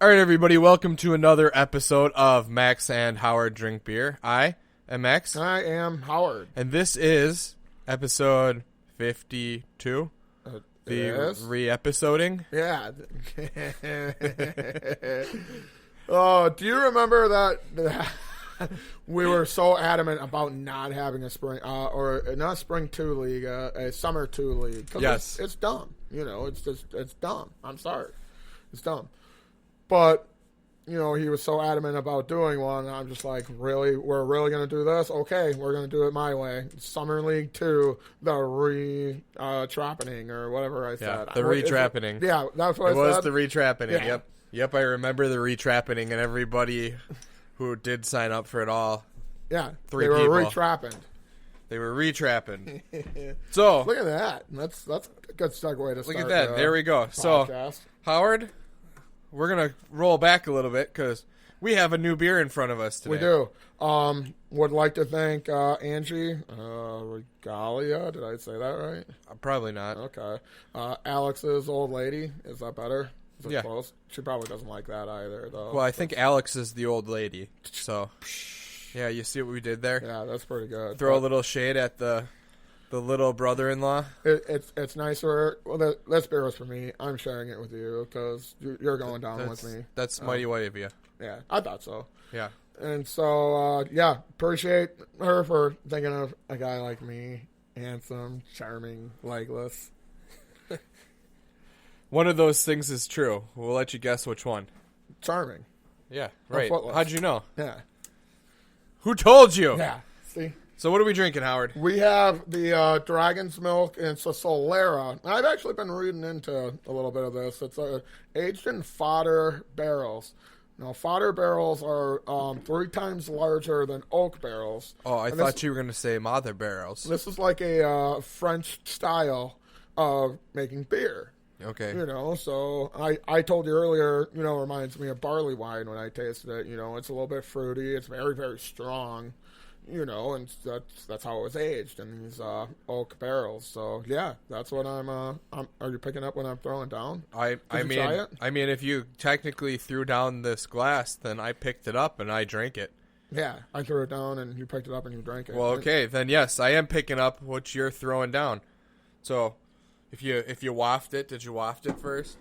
All right, everybody, welcome to another episode of Max and Howard Drink Beer. I am Max. I am Howard. And this is episode 52. The re-episoding. Yeah. Oh, do you remember that we were so adamant about not having a spring, or not a spring 2 league, a summer 2 league? Yes. It's dumb. You know, it's dumb. I'm sorry. It's dumb. But, you know, he was so adamant about doing one. I'm just like, really? We're really going to do this? Okay, we're going to do it my way. Summer League 2, the re-trappening, or whatever I said. Yeah, the re-trappening. Yeah, that's what I said. It was the re-trappening, Yeah. Yep, I remember the re-trappening, and everybody who did sign up for it all. Yeah, Three they were people. re-trapping. They were re-trapping. So, look at that. That's a good segue to start. Look at that. There we go. Podcast. So, Howard, we're going to roll back a little bit because we have a new beer in front of us today. We do. Would like to thank Angie Regalia. Did I say that right? Probably not. Okay. Alex's old lady. Is that better? Is it Yeah. close? She probably doesn't like that either, though. Well, I think Alex is the old lady. So, yeah, you see what we did there? Yeah, that's pretty good. Throw a little shade at the little brother-in-law. It's nicer. Well, this beer was for me. I'm sharing it with you because you're going down with me. That's mighty white of you. Yeah, I thought so. Yeah. And so, appreciate her for thinking of a guy like me. Handsome, charming, legless. One of those things is true. We'll let you guess which one. Charming. Yeah, right. footless. How'd you know? Yeah. Who told you? Yeah. See? So what are we drinking, Howard? We have the Dragon's Milk, and it's a Solera. I've actually been reading into a little bit of this. It's aged in fodder barrels. Now, fodder barrels are 3 times larger than oak barrels. Oh, I thought you were going to say mother barrels. This is like a French style of making beer. Okay. You know, so I told you earlier, you know, it reminds me of barley wine when I tasted it. You know, it's a little bit fruity. It's very, very strong. You know, and that's how it was aged in these oak barrels. So yeah, that's what I'm. Are you picking up what I'm throwing down? I mean, if you technically threw down this glass, then I picked it up and I drank it. Yeah, I threw it down and you picked it up and you drank it. Well, okay, then yes, I am picking up what you're throwing down. So, if you waft it, did you waft it first?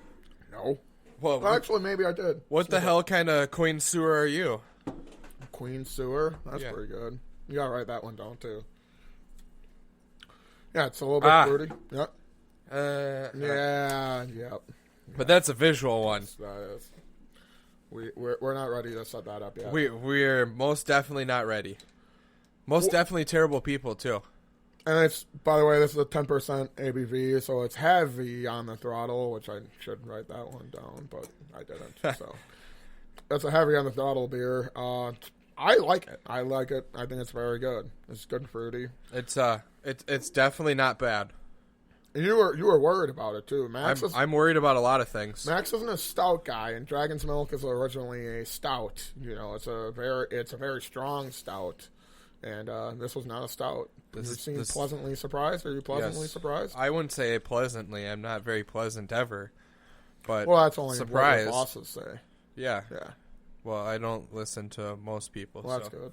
No. Well, actually, maybe I did. What the hell kind of queen sewer are you? Queen sewer? That's pretty good. You gotta write that one down too. Yeah, it's a little bit fruity. Yep. Yep. But that's a visual one. That is. We're not ready to set that up yet. We're most definitely not ready. Most definitely terrible people too. And it's, by the way, this is a 10% ABV, so it's heavy on the throttle, which I should write that one down, but I didn't. So it's a heavy on the throttle beer. I like it. I think it's very good. It's good and fruity. It's definitely not bad. And you were worried about it too. I'm worried about a lot of things. Max isn't a stout guy, and Dragon's Milk is originally a stout. You know, it's a very strong stout, and this was not a stout. You seem pleasantly surprised. Are you pleasantly surprised? I wouldn't say pleasantly. I'm not very pleasant ever. But well, that's only surprised. What your bosses say. Yeah. Yeah. Well, I don't listen to most people. Well, that's good.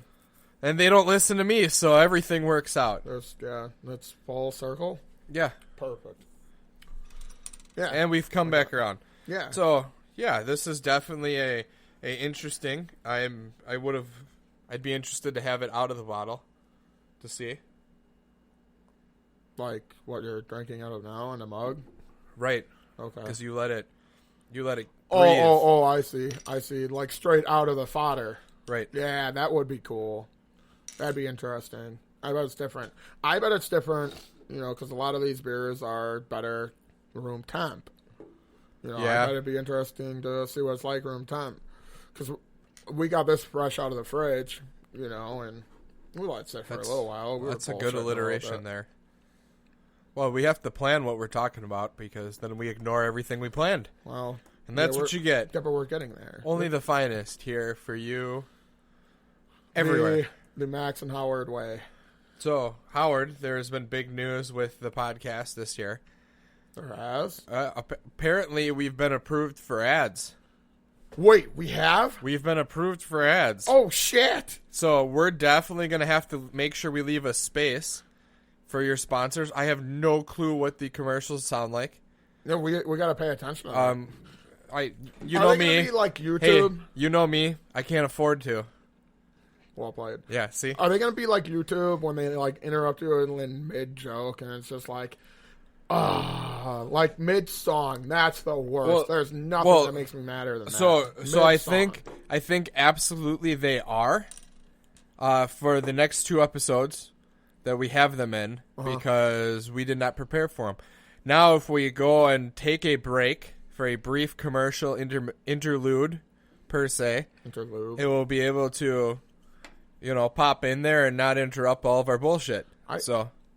And they don't listen to me, so everything works out. That's full circle. Yeah. Perfect. Yeah. And we've come back around. Yeah. So, yeah, this is definitely a interesting. I'd be interested to have it out of the bottle to see. Like what you're drinking out of now in a mug? Right. Okay. Because you let it breathe. Oh, I see. Like straight out of the fodder. Right. Yeah, that would be cool. That'd be interesting. I bet it's different. You know, because a lot of these beers are better room temp. You know, yeah. I bet it'd be interesting to see what it's like room temp. Because we got this fresh out of the fridge, you know, and we let it sit for a little while. That's a good alliteration there. Well, we have to plan what we're talking about because then we ignore everything we planned. Well, and that's what you get. Yeah, but we're getting there. Only the finest here for you everywhere. The Max and Howard way. So, Howard, there has been big news with the podcast this year. There has? Apparently, we've been approved for ads. Wait, we have? We've been approved for ads. Oh, shit. So we're definitely going to have to make sure we leave a space for your sponsors. I have no clue what the commercials sound like. No, we got to pay attention to them. You Are know they me. gonna be like Hey, YouTube? you know me. I can't afford to. Well played. Yeah, see? Are they going to be like YouTube when they like interrupt you in mid-joke and it's just like, like mid-song? That's the worst. Well, There's nothing that makes me madder than that. So I think absolutely they are for the next 2 episodes that we have them in because we did not prepare for them. Now, if we go and take a break for a brief commercial interlude, per se, it will be able to, pop in there and not interrupt all of our bullshit.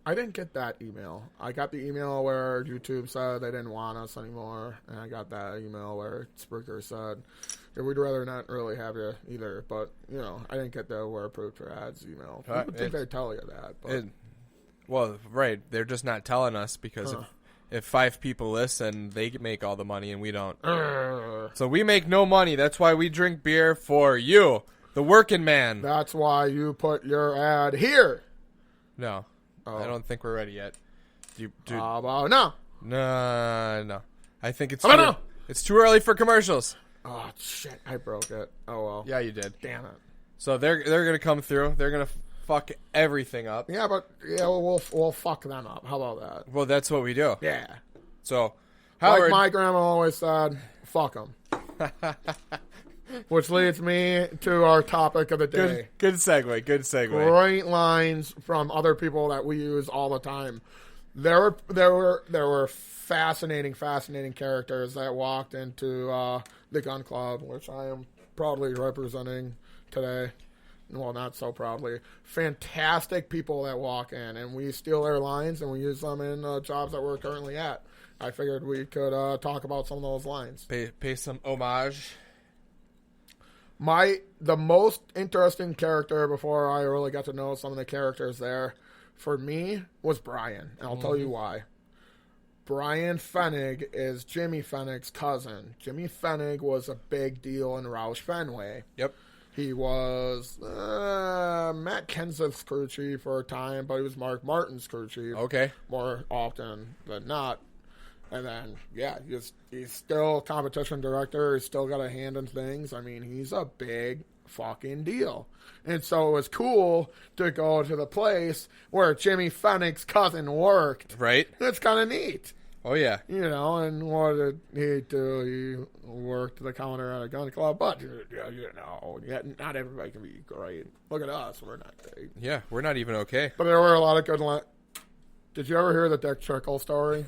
I didn't get that email. I got the email where YouTube said they didn't want us anymore, and I got that email where Spreaker said, we'd rather not really have you either. But, I didn't get the we're approved for ads email. I would think they'd tell you that. But. Well, right. They're just not telling us because if 5 people listen, they make all the money and we don't. So we make no money. That's why we drink beer for you, the working man. That's why you put your ad here. No. I don't think we're ready yet. How about no? No. I think it's too early for commercials. Oh, shit. I broke it. Oh, well. Yeah, you did. Damn it. So they're going to come through. They're going to fuck everything up. Yeah, but we'll fuck them up. How about that? Well, that's what we do. Yeah. So, Howard, like my grandma always said, fuck them. Which leads me to our topic of the day. Good segue. Great lines from other people that we use all the time. There were fascinating characters that walked into the gun club, which I am proudly representing today. Well, not so proudly. Fantastic people that walk in, and we steal their lines and we use them in jobs that we're currently at. I figured we could talk about some of those lines. Pay some homage. The most interesting character before I really got to know some of the characters there, for me, was Brian. And I'll tell you why. Brian Fennig is Jimmy Fennig's cousin. Jimmy Fennig was a big deal in Roush Fenway. Yep. He was Matt Kenseth's crew chief for a time, but he was Mark Martin's crew chief. Okay. More often than not. And then, he's still a competition director. He's still got a hand in things. I mean, he's a big fucking deal. And so it was cool to go to the place where Jimmy Fennig's cousin worked. Right. It's kind of neat. Oh, yeah. And what did he do? He worked the counter at a gun club. But, not everybody can be great. Look at us. We're not great. Yeah, we're not even okay. But there were a lot of good Did you ever hear the Dick Trickle story?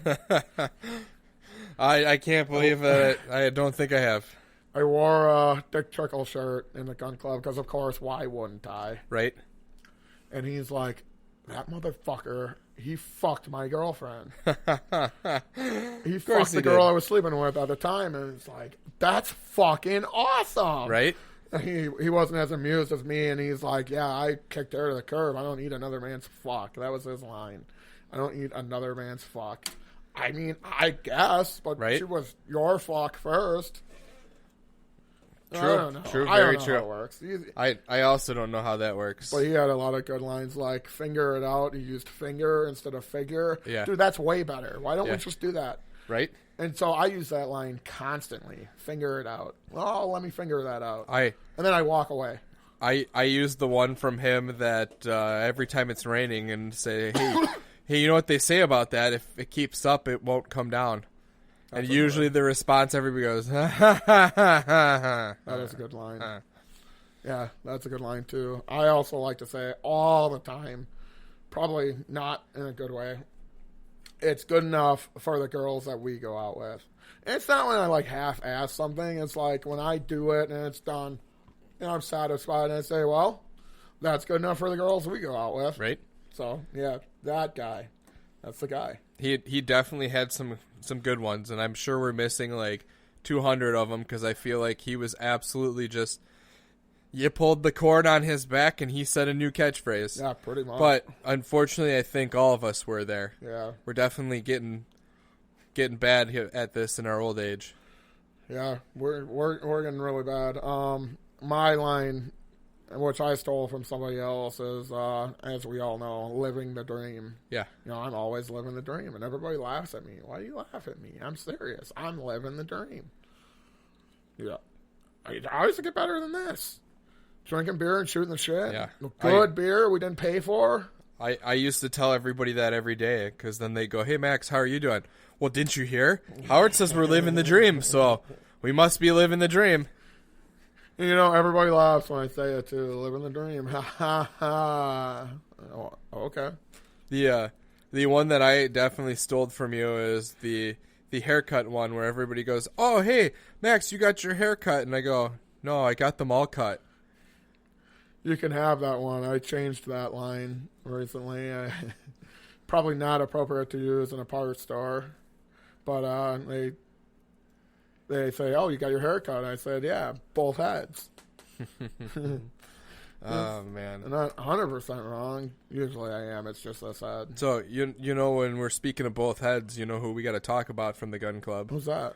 I can't believe that. I don't think I have. I wore a Dick Trickle shirt in the gun club because, of course, why wouldn't I? Right. And he's like, that motherfucker, he fucked my girlfriend. He fucked the girl I was sleeping with at the time. And it's like, that's fucking awesome. Right. And he wasn't as amused as me. And he's like, yeah, I kicked her to the curb. I don't need another man's fuck. That was his line. I don't need another man's fuck. I mean, I guess, but right? She was your fuck first. True, I don't know. True, I very don't know true. How it works. I also don't know how that works. But he had a lot of good lines like "finger it out." He used "finger" instead of "figure." Yeah, dude, that's way better. Why don't we just do that? Right. And so I use that line constantly. Finger it out. Oh, let me figure that out. And then I walk away. I use the one from him that every time it's raining and say, hey, you know what they say about that? If it keeps up, it won't come down. And usually the response, everybody goes, ha, ha, ha, ha, ha. That is a good line. Yeah, that's a good line, too. I also like to say it all the time. Probably not in a good way. It's good enough for the girls that we go out with. And it's not when I, half-ass something. It's like when I do it and it's done, and I'm satisfied, and I say, well, that's good enough for the girls we go out with. Right. So, yeah, that guy. That's the guy. He definitely had some good ones, and I'm sure we're missing 200 of them because I feel like he was absolutely just, you pulled the cord on his back and he said a new catchphrase. Yeah, pretty much. But unfortunately, I think all of us were there. Yeah. We're definitely getting bad at this in our old age. Yeah, we're getting really bad. My line, which I stole from somebody else, is as we all know, living the dream. Yeah. You know, I'm always living the dream, and everybody laughs at me. Why do you laugh at me? I'm serious. I'm living the dream. Yeah, I always get better than this. Drinking beer and shooting the shit. Yeah. Good beer we didn't pay for. I used to tell everybody that every day because then they go, "Hey Max, how are you doing?" Well, didn't you hear? Howard says we're living the dream, so we must be living the dream. You know, everybody laughs when I say it too. Living the dream. Ha ha ha. Oh, okay. The one that I definitely stole from you is the haircut one where everybody goes, "Oh, hey, Max, you got your hair cut." And I go, "No, I got them all cut." You can have that one. I changed that line recently. Probably not appropriate to use in a parts store. But they say, "Oh, you got your hair cut." I said, "Yeah, both heads." Oh, man. I'm not 100% wrong. Usually I am. It's just this head. So, you know, when we're speaking of both heads, you know who we got to talk about from the gun club? Who's that?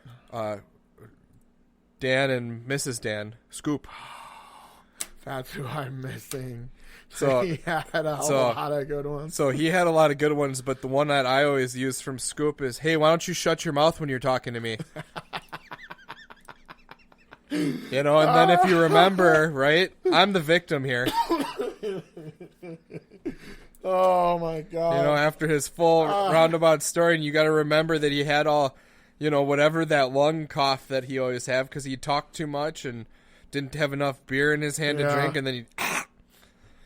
Dan and Mrs. Dan. Scoop. That's who I'm missing. So he had a lot of good ones. So he had a lot of good ones, but the one that I always use from Scoop is, "Hey, why don't you shut your mouth when you're talking to me?" You know, and then if you remember, right, I'm the victim here. Oh, my God. You know, after his full roundabout story, and you got to remember that he had all, you know, whatever that lung cough that he always have because he talked too much and didn't have enough beer in his hand to drink, and then he...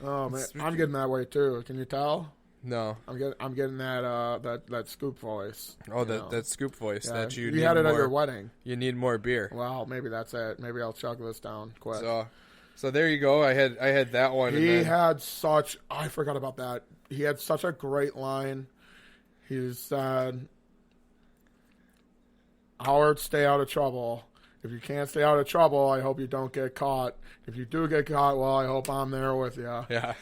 Oh, man. I'm getting that way, too. Can you tell? No. I'm getting that Scoop voice. Oh, that Scoop voice that you need had it more, at your wedding. You need more beer. Well, maybe that's it. Maybe I'll chug this down quick. So there you go. I had that one. He had such... I forgot about that. He had such a great line. He said, "Howard, stay out of trouble. If you can't stay out of trouble, I hope you don't get caught. If you do get caught, well, I hope I'm there with you." Yeah.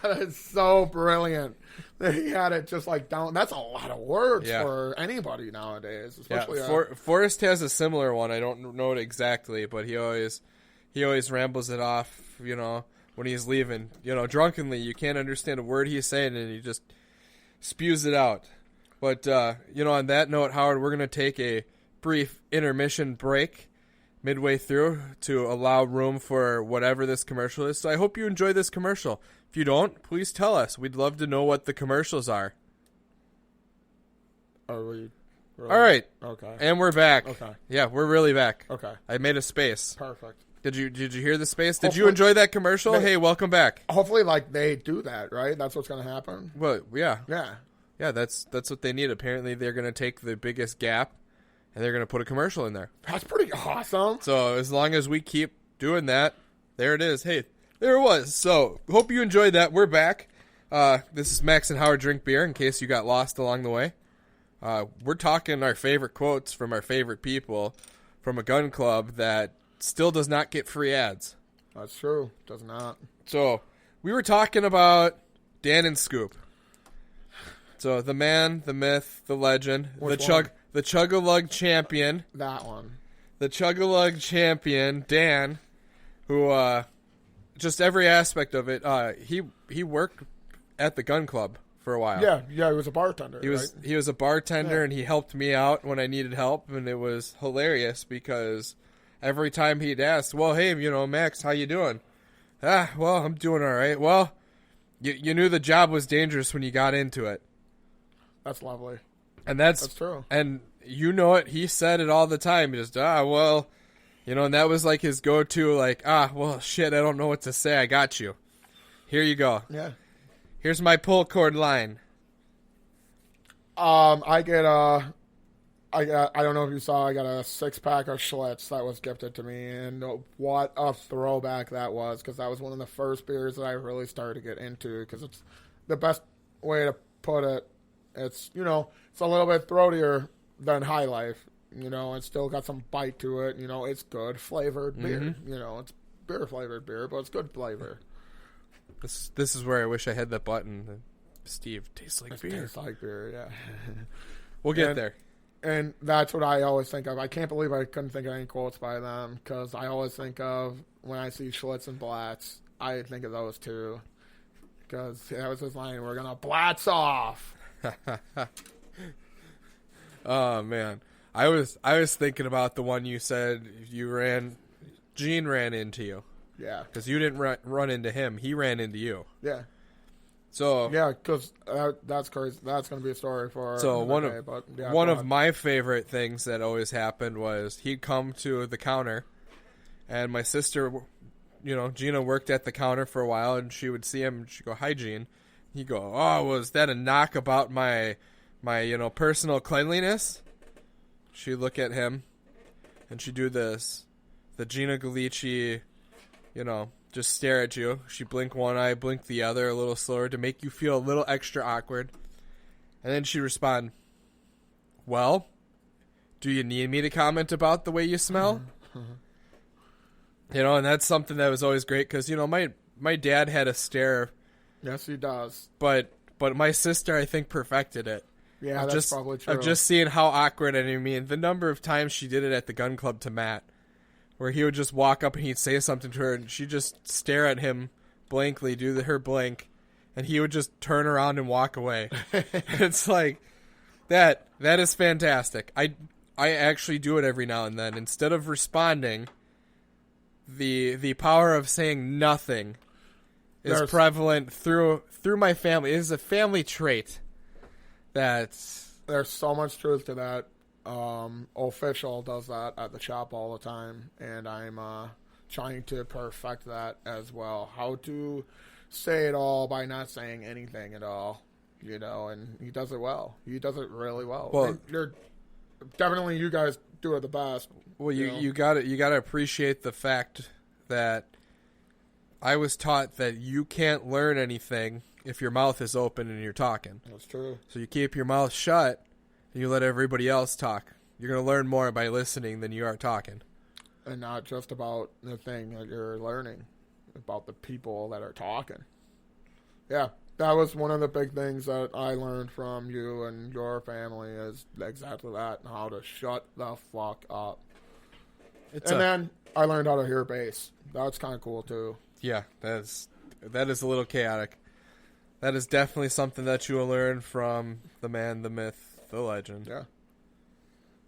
It's so brilliant. He had it just like down. That's a lot of words for anybody nowadays. Especially Forrest has a similar one. I don't know it exactly, but he always rambles it off, you know, when he's leaving. You know, drunkenly. You can't understand a word he's saying, and he just spews it out. But, you know, on that note, Howard, we're going to take a brief intermission break midway through to allow room for whatever this commercial is. So I hope you enjoy this commercial. If you don't, please tell us. We'd love to know what the commercials are. Are we really? All right. Okay. And we're back. Okay. Yeah, we're really back. Okay. I made a space. Perfect. Did you hear the space? Did you enjoy that commercial? Hey, welcome back. Hopefully, like, they do that, right? That's what's going to happen? Well, yeah. Yeah. Yeah, that's what they need. Apparently, they're going to take the biggest gap, and they're going to put a commercial in there. That's pretty awesome. So as long as we keep doing that, there it is. Hey, there it was. So hope you enjoyed that. We're back. This is Max and Howard Drink Beer, in case you got lost along the way. We're talking our favorite quotes from our favorite people from a gun club that still does not get free ads. That's true. Does not. So we were talking about Dan and Scoop. So the man, the myth, the legend, the Chug-a-Lug champion. That one. The Chug-a-Lug champion, Dan, who just every aspect of it, he worked at the gun club for a while. Yeah, he was a bartender. He was a bartender, and he helped me out when I needed help, and it was hilarious because every time he'd ask, "Well, hey, you know, Max, how you doing?" Well, I'm doing all right. Well, you knew the job was dangerous when you got into it. That's lovely. And that's true. And you know it. He said it all the time. He just, well, you know, and that was like his go-to, like, well, shit, I don't know what to say. I got you. Here you go. Yeah. Here's my pull cord line. I don't know if you saw, I got a 6-pack of Schlitz that was gifted to me, and what a throwback that was, because that was one of the first beers that I really started to get into, because it's the best way to put it. It's, you know, it's a little bit throatier than High Life, you know, it's still got some bite to it, you know, it's good flavored beer, you know, it's beer flavored beer, but it's good flavor. This is where I wish I had that button. Steve, tastes like beer. Tastes like beer, yeah. We'll get there. And that's what I always think of. I can't believe I couldn't think of any quotes by them, because I always think of, when I see Schlitz and Blatz, I think of those two. Because that was his line, we're going to Blatz off. Oh, man. I was thinking about the one you said Gene ran into you. Yeah. Because you didn't run into him. He ran into you. Yeah. So yeah, because that's crazy. That's going to be a story for one of my favorite things that always happened was he'd come to the counter, and my sister, Gina worked at the counter for a while, and she would see him, and she'd go, "Hi, Gene." He'd go, "Oh, was that a knock about my personal cleanliness?" She'd look at him, and she'd do this, the Gina Galici, just stare at you. She blink one eye, blink the other a little slower to make you feel a little extra awkward. And then she'd respond, "Well, do you need me to comment about the way you smell?" And that's something that was always great because, my dad had a stare. Yes, he does. But my sister, I think, perfected it. Yeah, that's probably true. Of just seeing how awkward, and I mean, the number of times she did it at the gun club to Matt, where he would just walk up and he'd say something to her, and she'd just stare at him blankly, do her blink, and he would just turn around and walk away. It's like, that is fantastic. I actually do it every now and then. Instead of responding, the power of saying nothing is prevalent through my family. It is a family trait. There's so much truth to that. Official does that at the shop all the time, and I'm trying to perfect that as well. How to say it all by not saying anything at all, and he does it well. He does it really well. Well, you guys do it the best. Well, you gotta appreciate the fact that I was taught that you can't learn anything if your mouth is open and you're talking. That's true. So you keep your mouth shut and you let everybody else talk. You're going to learn more by listening than you are talking. And not just about the thing that you're learning, about the people that are talking. Yeah, that was one of the big things that I learned from you and your family is exactly that, how to shut the fuck up. Then I learned how to hear bass. That's kind of cool, too. Yeah, that is a little chaotic. That is definitely something that you will learn from the man, the myth, the legend. Yeah.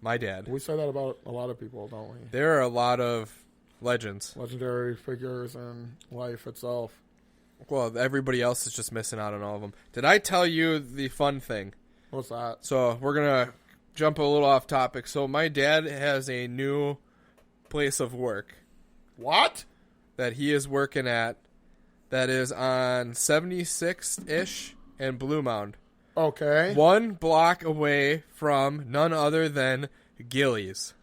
My dad. We say that about a lot of people, don't we? There are a lot of legends. Legendary figures in life itself. Well, everybody else is just missing out on all of them. Did I tell you the fun thing? What's that? So we're going to jump a little off topic. So my dad has a new place of work. What? That he is working at that is on 76th-ish and Blue Mound. Okay. 1 block away from none other than Gillies.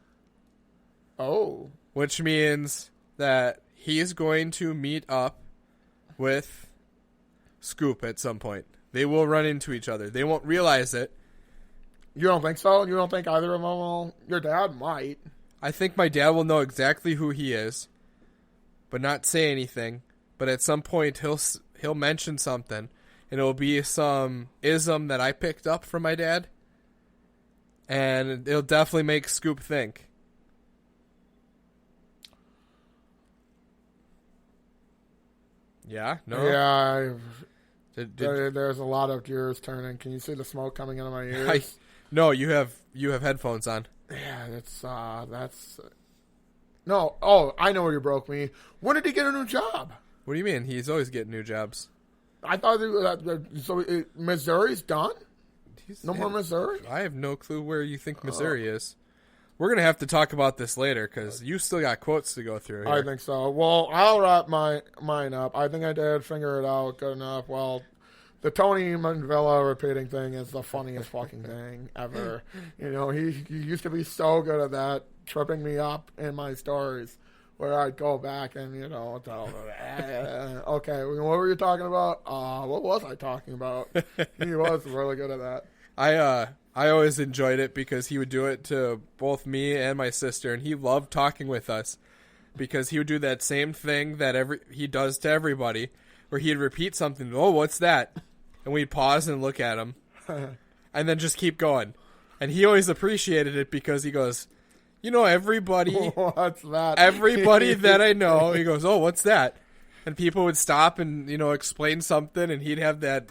Oh. Which means that he's going to meet up with Scoop at some point. They will run into each other. They won't realize it. You don't think so? You don't think either of them will? Your dad might. I think my dad will know exactly who he is, but not say anything. But at some point, he'll mention something, and it'll be some ism that I picked up from my dad, and it'll definitely make Scoop think. Yeah? No? Yeah. There's a lot of gears turning. Can you see the smoke coming out of my ears? No, you have headphones on. Yeah, that's... No, oh, I know where you broke me. When did he get a new job? What do you mean? He's always getting new jobs. I thought Missouri's done? No more Missouri? I have no clue where you think Missouri is. We're going to have to talk about this later because you still got quotes to go through here. I think so. Well, I'll wrap mine up. I think I did figure it out good enough. Well, the Tony Manvilla repeating thing is the funniest fucking thing ever. He used to be so good at that, tripping me up in my stories. Where I'd go back and, tell them, okay, what were you talking about? What was I talking about? He was really good at that. I always enjoyed it because he would do it to both me and my sister, and he loved talking with us because he would do that same thing that he does to everybody, where he'd repeat something. Oh, what's that? And we'd pause and look at him, and then just keep going. And he always appreciated it because he goes, everybody, What's that? everybody that I know, he goes, oh, what's that? And people would stop and, explain something, and he'd have that,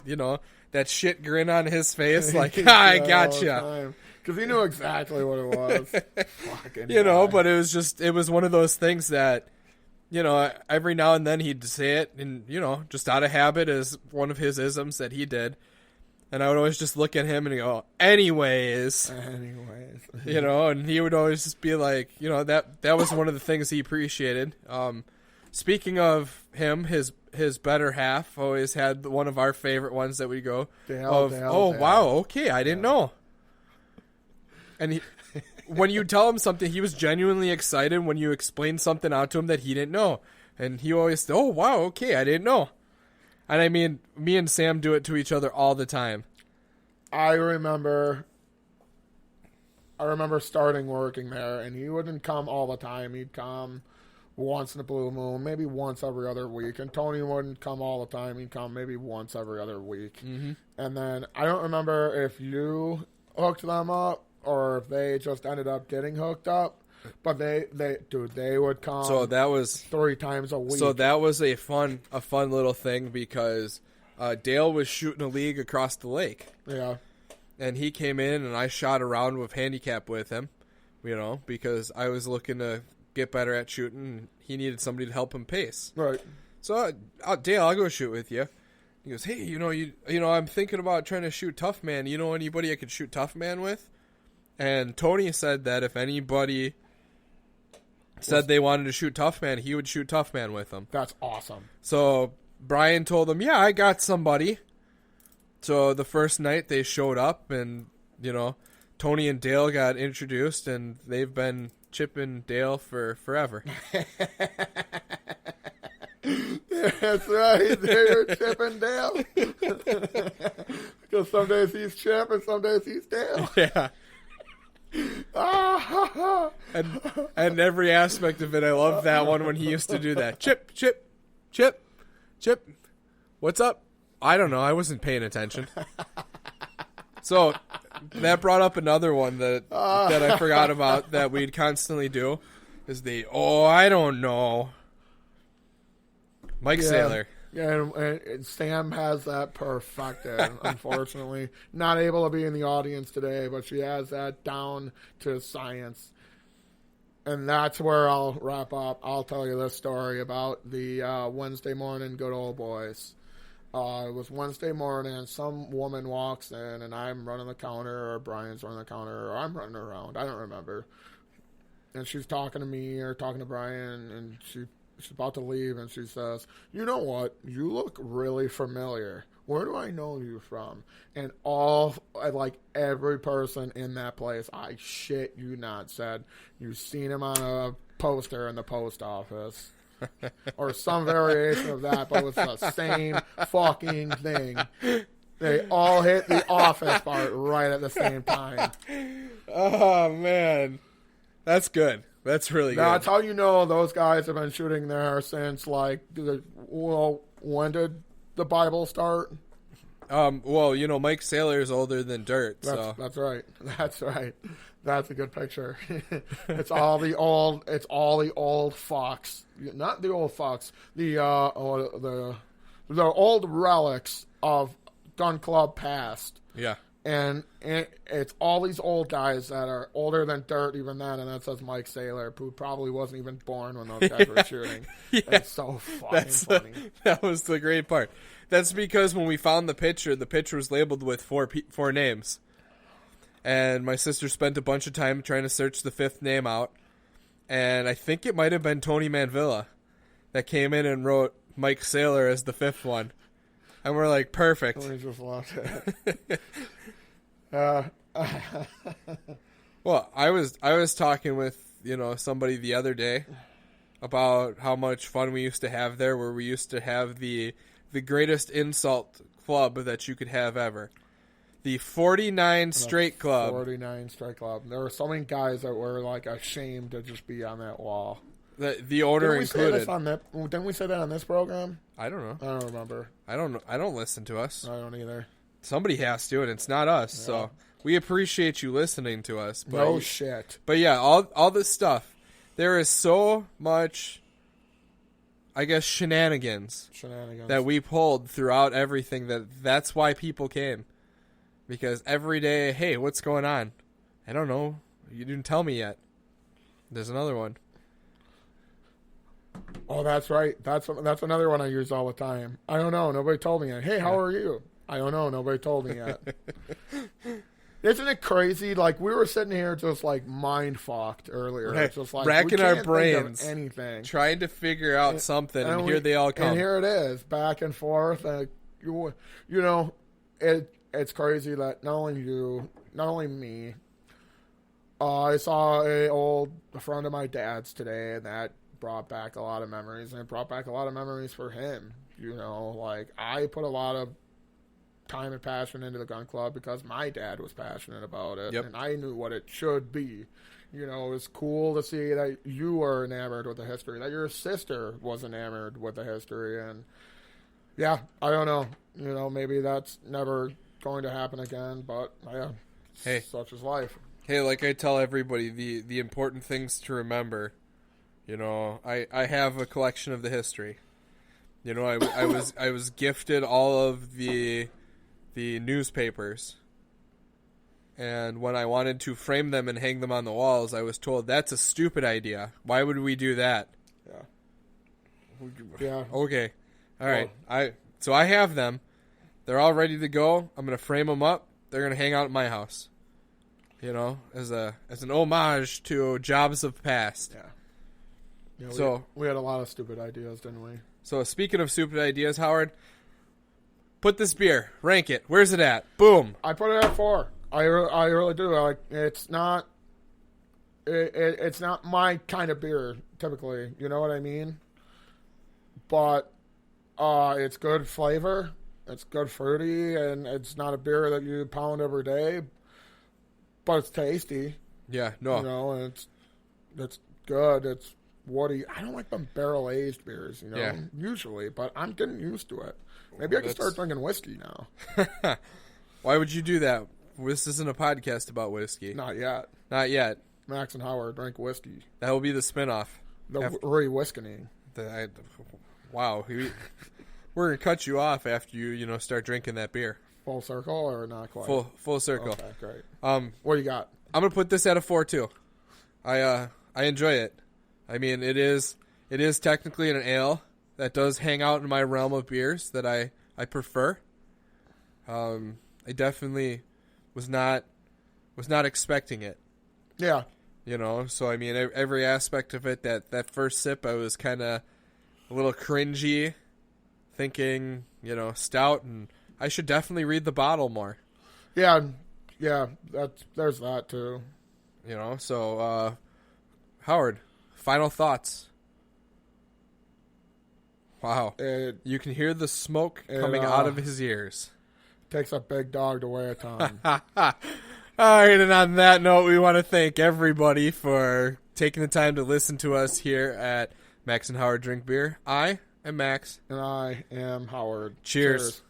that shit grin on his face, like, I gotcha. Because he knew exactly what it was. Fucking but it was one of those things that, every now and then he'd say it, and, just out of habit as one of his isms that he did. And I would always just look at him and go, anyways. And he would always just be like, that was one of the things he appreciated. Speaking of him, his better half always had one of our favorite ones that we go, Dale. Wow, okay, I didn't know. And when you tell him something, he was genuinely excited when you explained something out to him that he didn't know. And he always said, oh, wow, okay, I didn't know. And I mean, me and Sam do it to each other all the time. I remember starting working there, and he wouldn't come all the time. He'd come once in a blue moon, maybe once every other week. And Tony wouldn't come all the time. He'd come maybe once every other week. Mm-hmm. And then I don't remember if you hooked them up or if they just ended up getting hooked up. But they would come. So that was 3 times a week. So that was a fun little thing because Dale was shooting a league across the lake. Yeah. And he came in and I shot around with handicap with him, because I was looking to get better at shooting. And he needed somebody to help him pace. Right. So Dale, I'll go shoot with you. He goes, hey, I'm thinking about trying to shoot Tough Man. You know anybody I could shoot Tough Man with? And Tony said that if anybody said they wanted to shoot Tough Man, he would shoot Tough Man with them. That's awesome. So Brian told him, yeah, I got somebody. So the first night they showed up and, Tony and Dale got introduced and they've been chipping Dale for forever. That's right. They're chipping Dale. Because some days he's Chip and some days he's Dale. Yeah. and every aspect of it, I love that one when he used to do that. Chip, chip, chip, chip. What's up? I don't know. I wasn't paying attention. So that brought up another one that I forgot about that we'd constantly do is I don't know. Mike Saylor. Yeah, and Sam has that perfected, unfortunately. Not able to be in the audience today, but she has that down to science. And that's where I'll wrap up. I'll tell you this story about the Wednesday morning good old boys. It was Wednesday morning, and some woman walks in, and I'm running the counter, or Brian's running the counter, or I'm running around. I don't remember. And she's talking to me or talking to Brian, and she's about to leave, and she says, you know what? You look really familiar. Where do I know you from? And every person in that place, I shit you not, said, you've seen him on a poster in the post office. Or some variation of that, but it was the same fucking thing. They all hit the office part right at the same time. Oh, man. That's good. That's really good. That's how you know those guys have been shooting there since, when did the Bible start? Mike Saylor is older than Dirt. That's right. That's right. That's a good picture. It's all the old fucks. Not the old fucks. The old relics of Gun Club past. Yeah. And it's all these old guys that are older than Dirt even then, and that says Mike Saylor, who probably wasn't even born when those guys were shooting. Yeah. It's so fucking funny. That was the great part. That's because when we found the picture was labeled with four names. And my sister spent a bunch of time trying to search the 5th name out. And I think it might have been Tony Manvilla that came in and wrote Mike Saylor as the 5th one. And we're like, perfect. Let me just watch it. Well, I was talking with, somebody the other day about how much fun we used to have there, where we used to have the greatest insult club that you could have ever. The 49 Straight Club. 49 Straight Club. There were so many guys that were ashamed to just be on that wall. The owner included. Didn't we say that on this program? I don't know. I don't remember. I don't listen to us. I don't either. Somebody has to, and it's not us. Yeah. So we appreciate you listening to us. But No shit. But yeah, all this stuff. There is so much, I guess, shenanigans that we pulled throughout everything. That's why people came. Because every day, hey, what's going on? I don't know. You didn't tell me yet. There's another one. Oh, that's right. That's another one I use all the time. I don't know. Nobody told me yet. Hey, how are you? I don't know. Nobody told me yet. Isn't it crazy? Like, we were sitting here just, like, mind-fucked earlier. Right. Just like, racking we our can't brains. think of anything. Trying to figure out something, and here they all come. And here it is, back and forth. You know, it's crazy that not only me, I saw a friend of my dad's today, and that brought back a lot of memories, and it brought back a lot of memories for him. You know, like, I put a lot of time and passion into the gun club because my dad was passionate about it, and I knew what it should be. You know, it was cool to see that you were enamored with the history, that your sister was enamored with the history, and yeah, I don't know. You know, maybe that's never going to happen again, but yeah, hey, such is life. Hey, like I tell everybody, the important things to remember. You know, I have a collection of the history. You know, I was gifted all of the newspapers, and when I wanted to frame them and hang them on the walls, I was told that's a stupid idea. Why would we do that? Yeah. Okay. All right. So I have them. They're all ready to go. I'm gonna frame them up. They're gonna hang out at my house. You know, as an homage to jobs of past. Yeah. Yeah, So we had a lot of stupid ideas, didn't we? So speaking of stupid ideas, Howard, put this beer, rank it. Where's it at? Boom. I put it at 4. I really do. It's not my kind of beer typically. You know what I mean? But it's good flavor. It's good fruity, and it's not a beer that you pound every day. But it's tasty. Yeah. No. You know, and it's good. It's woody. I don't like them barrel-aged beers, you know, usually, but I'm getting used to it. Maybe I can start drinking whiskey now. Why would you do that? This isn't a podcast about whiskey. Not yet. Not yet. Max and Howard drink whiskey. That will be the spinoff. The re-whiskening. Wow. We're going to cut you off after you know, start drinking that beer. Full circle or not quite? Full circle. Okay, great. What do you got? I'm going to put this at a 4 too. I enjoy it. I mean, it is technically an ale that does hang out in my realm of beers that I prefer. I definitely was not expecting it. Yeah. You know, so I mean, every aspect of it, that first sip, I was kind of a little cringy, thinking, you know, stout, and I should definitely read the bottle more. Yeah, there's that too. You know, so Howard, final thoughts. Wow. You can hear the smoke coming out of his ears. Takes a big dog to weigh a ton. All right, and on that note, we want to thank everybody for taking the time to listen to us here at Max and Howard Drink Beer. I am Max. And I am Howard. Cheers.